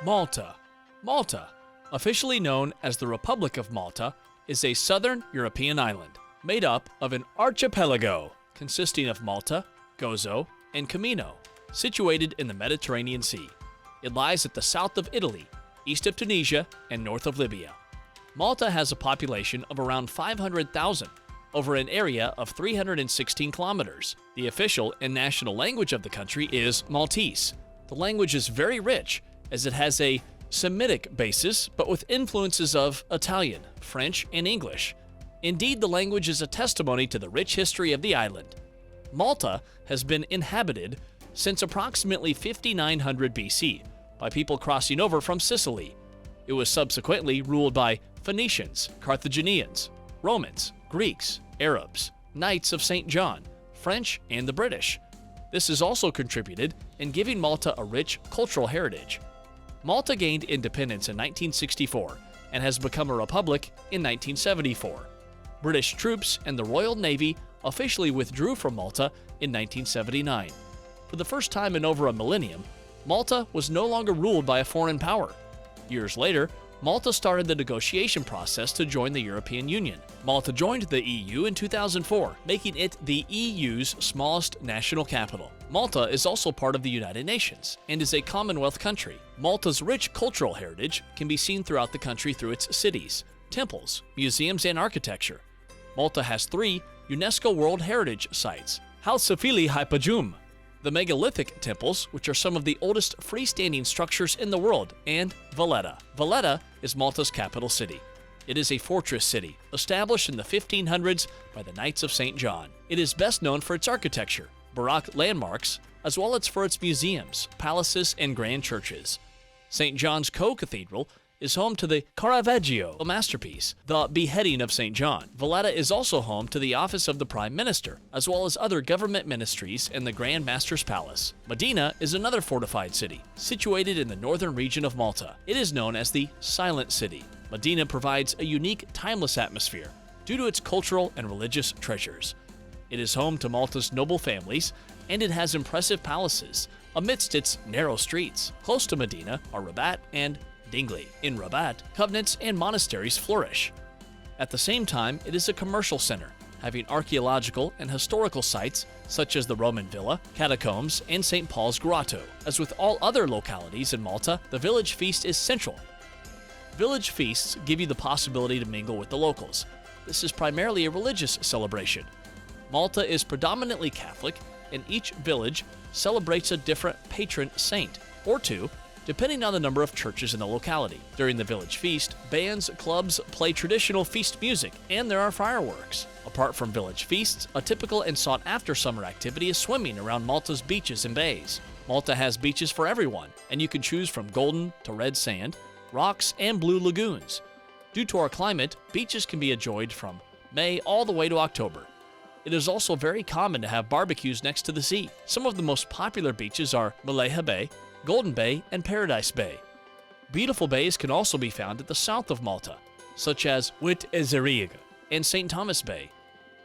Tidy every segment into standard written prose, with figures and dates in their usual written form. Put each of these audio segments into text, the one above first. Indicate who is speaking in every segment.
Speaker 1: Malta. Malta, officially known as the Republic of Malta, is a southern European island made up of an archipelago consisting of Malta, Gozo, and Camino, situated in the Mediterranean Sea. It lies at the south of Italy, east of Tunisia, and north of Libya. Malta has a population of around 500,000 over an area of 316 kilometers. The official and national language of the country is Maltese. The language is very rich as it has a Semitic basis, but with influences of Italian, French, and English. Indeed, the language is a testimony to the rich history of the island. Malta has been inhabited since approximately 5900 BC by people crossing over from Sicily. It was subsequently ruled by Phoenicians, Carthaginians, Romans, Greeks, Arabs, Knights of St. John, French, and the British. This has also contributed in giving Malta a rich cultural heritage. Malta gained independence in 1964 and has become a republic in 1974. British troops and the Royal Navy officially withdrew from Malta in 1979. For the first time in over a millennium, Malta was no longer ruled by a foreign power. Years later, Malta started the negotiation process to join the European Union. Malta joined the EU in 2004, making it the EU's smallest national capital. Malta is also part of the United Nations and is a Commonwealth country. Malta's rich cultural heritage can be seen throughout the country through its cities, temples, museums, and architecture. Malta has 3 UNESCO World Heritage Sites: Halsafili Hypajum, the megalithic temples, which are some of the oldest freestanding structures in the world, and Valletta. Valletta is Malta's capital city. It is a fortress city, established in the 1500s by the Knights of St. John. It is best known for its architecture, Baroque landmarks, as well as for its museums, palaces, and grand churches. St. John's Co-Cathedral is home to the Caravaggio, a masterpiece, the Beheading of St. John. Valletta is also home to the office of the Prime Minister, as well as other government ministries and the Grand Master's Palace. Modena is another fortified city, situated in the northern region of Malta. It is known as the Silent City. Modena provides a unique, timeless atmosphere due to its cultural and religious treasures. It is home to Malta's noble families, and it has impressive palaces amidst its narrow streets. Close to Modena are Rabat and Dingley. In Rabat, convents and monasteries flourish. At the same time, it is a commercial center, having archaeological and historical sites such as the Roman Villa, catacombs, and St. Paul's Grotto. As with all other localities in Malta, the village feast is central. Village feasts give you the possibility to mingle with the locals. This is primarily a religious celebration. Malta is predominantly Catholic, and each village celebrates a different patron saint, or 2, depending on the number of churches in the locality. During the village feast, bands, clubs play traditional feast music, and there are fireworks. Apart from village feasts, a typical and sought-after summer activity is swimming around Malta's beaches and bays. Malta has beaches for everyone, and you can choose from golden to red sand, rocks, and blue lagoons. Due to our climate, beaches can be enjoyed from May all the way to October. It is also very common to have barbecues next to the sea. Some of the most popular beaches are Maleha Bay, Golden Bay, and Paradise Bay. Beautiful bays can also be found at the south of Malta, such as Wit Ezerig and St. Thomas Bay.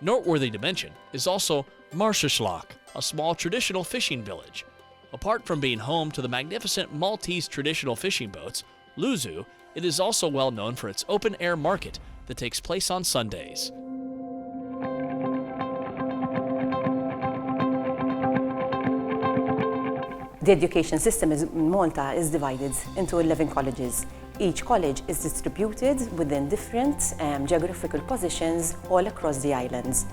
Speaker 1: Noteworthy to mention is also Marshalslach, a small traditional fishing village. Apart from being home to the magnificent Maltese traditional fishing boats, Luzu, it is also well known for its open-air market that takes place on Sundays.
Speaker 2: The education system in Malta is divided into 11 colleges. Each college is distributed within different geographical positions all across the islands.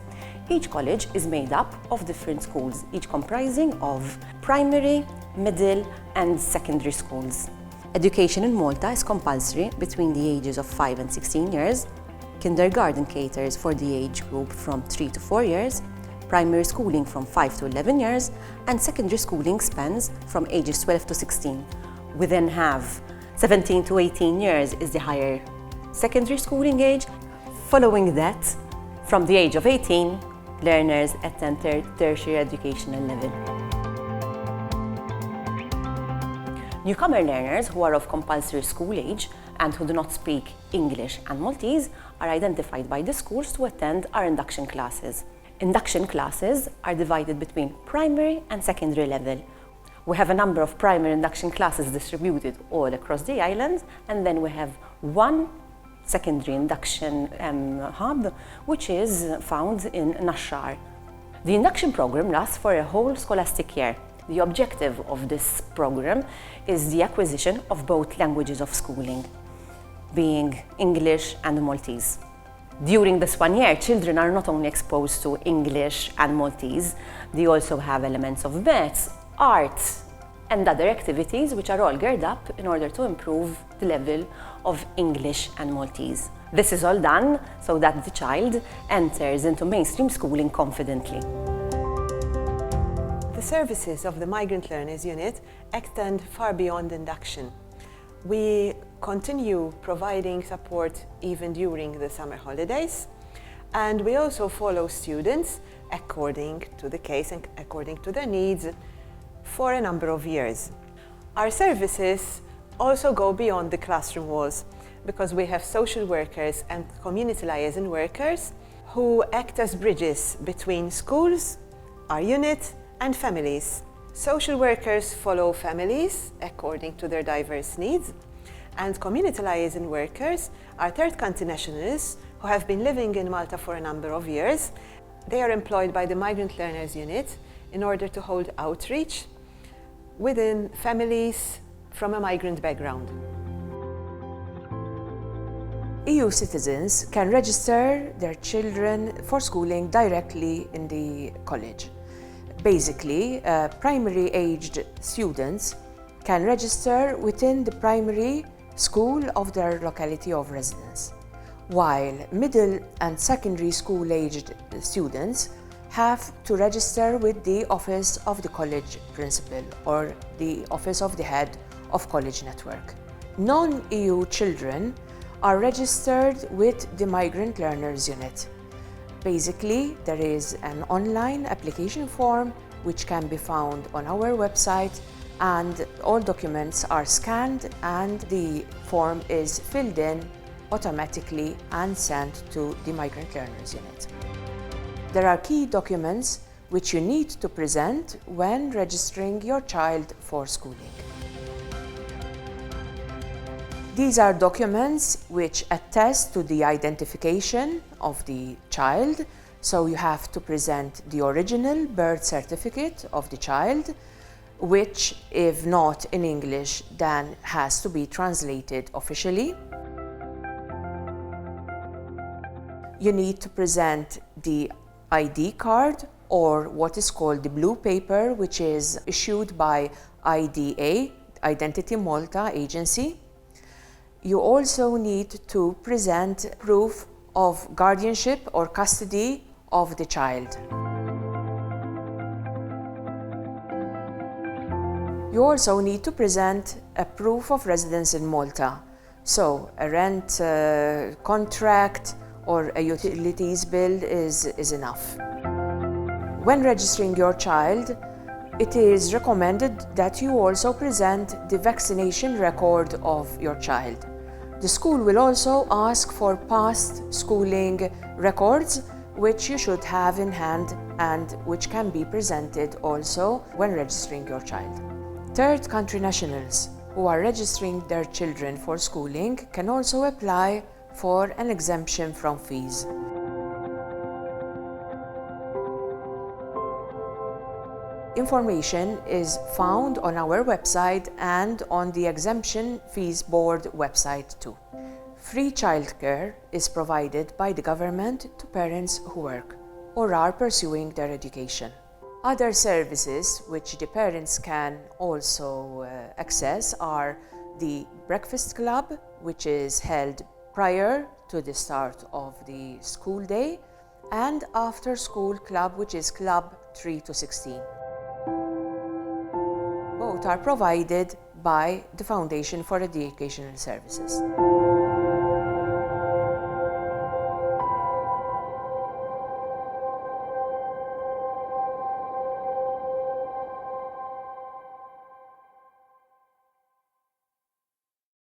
Speaker 2: Each college is made up of different schools, each comprising of primary, middle, and secondary schools. Education in Malta is compulsory between the ages of 5 and 16 years. Kindergarten caters for the age group from 3 to 4 years. Primary schooling from 5 to 11 years, and secondary schooling spans from ages 12 to 16. We then have 17 to 18 years is the higher secondary schooling age. Following that, from the age of 18, learners attend tertiary educational level. Newcomer learners who are of compulsory school age and who do not speak English and Maltese are identified by the schools to attend our induction classes. Induction classes are divided between primary and secondary level. We have a number of primary induction classes distributed all across the island, and then we have one secondary induction hub, which is found in Nashar. The induction program lasts for a whole scholastic year. The objective of this program is the acquisition of both languages of schooling, being English and Maltese. During this 1 year, children are not only exposed to English and Maltese, they also have elements of maths, art, and other activities which are all geared up in order to improve the level of English and Maltese. This is all done so that the child enters into mainstream schooling confidently.
Speaker 3: The services of the Migrant Learners Unit extend far beyond induction. We continue providing support even during the summer holidays, and we also follow students according to the case and according to their needs for a number of years. Our services also go beyond the classroom walls because we have social workers and community liaison workers who act as bridges between schools, our unit, and families. Social workers follow families according to their diverse needs, and community liaison workers are third country nationals who have been living in Malta for a number of years. They are employed by the Migrant Learners Unit in order to hold outreach within families from a migrant background.
Speaker 4: EU citizens can register their children for schooling directly in the college. Basically, primary-aged students can register within the primary school of their locality of residence, while middle and secondary school-aged students have to register with the Office of the College Principal or the Office of the Head of College Network. Non-EU children are registered with the Migrant Learners Unit. Basically, there is an online application form which can be found on our website, and all documents are scanned and the form is filled in automatically and sent to the Migrant Learners Unit. There are key documents which you need to present when registering your child for schooling. These are documents which attest to the identification of the child, so you have to present the original birth certificate of the child, which, if not in English, then has to be translated officially. You need to present the ID card, or what is called the blue paper, which is issued by IDA, Identity Malta Agency. You also need to present proof of guardianship or custody of the child. You also need to present a proof of residence in Malta, so a rent contract or a utilities bill is enough. When registering your child, it is recommended that you also present the vaccination record of your child. The school will also ask for past schooling records, which you should have in hand and which can be presented also when registering your child. Third country nationals who are registering their children for schooling can also apply for an exemption from fees. Information is found on our website and on the Exemption Fees Board website too. Free childcare is provided by the government to parents who work or are pursuing their education. Other services which the parents can also access are the breakfast club, which is held prior to the start of the school day, and after school club, which is Club 3 to 16. Both are provided by the Foundation for Educational Services.